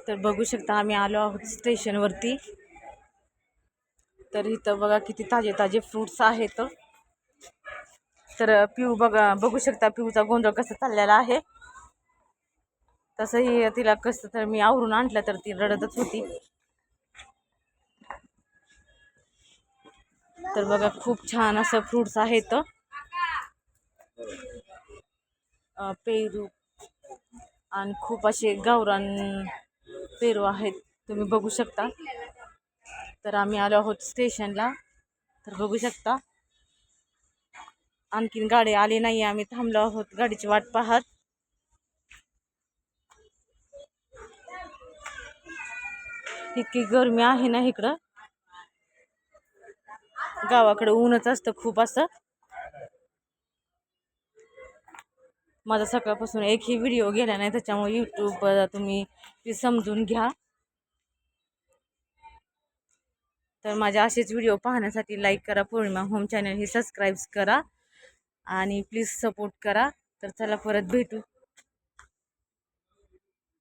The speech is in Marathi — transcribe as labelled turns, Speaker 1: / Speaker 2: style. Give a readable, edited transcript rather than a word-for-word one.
Speaker 1: तर बघू शकता आम्ही आलो आहोत स्टेशनवरती. तर इथं बघा किती ताजे ताजे फ्रूट्स आहेत. तर पिऊ बघू शकता पिऊचा गोंधळ कसा चाललेला आहे. तसंही तिला कसं तर मी आवरून आणलं तर ती रडतच होती. तर बघा खूप छान असं फ्रूट्स आहेत. पेरू आणि खूप असे गावरान पेरू आहेत, तुम्ही बघू शकता. तर आम्ही आलो आहोत स्टेशनला. तर बघू शकता आणखीन गाडी आली नाही, आम्ही थांबलो आहोत गाडीची वाट पाहत. इतकी गरमी आहे ना इकडं, गावाकडे ऊनच असतं खूप असं. माझा सकाळपासून एकही व्हिडिओ गेला नाही, त्याच्यामुळे यूट्यूब तुम्ही समजून घ्या. तर माझे असेच व्हिडिओ पाहण्यासाठी लाईक करा, पौर्णिमा होम चॅनल ही सबस्क्राईब करा आणि प्लीज सपोर्ट करा. तर चला परत भेटू.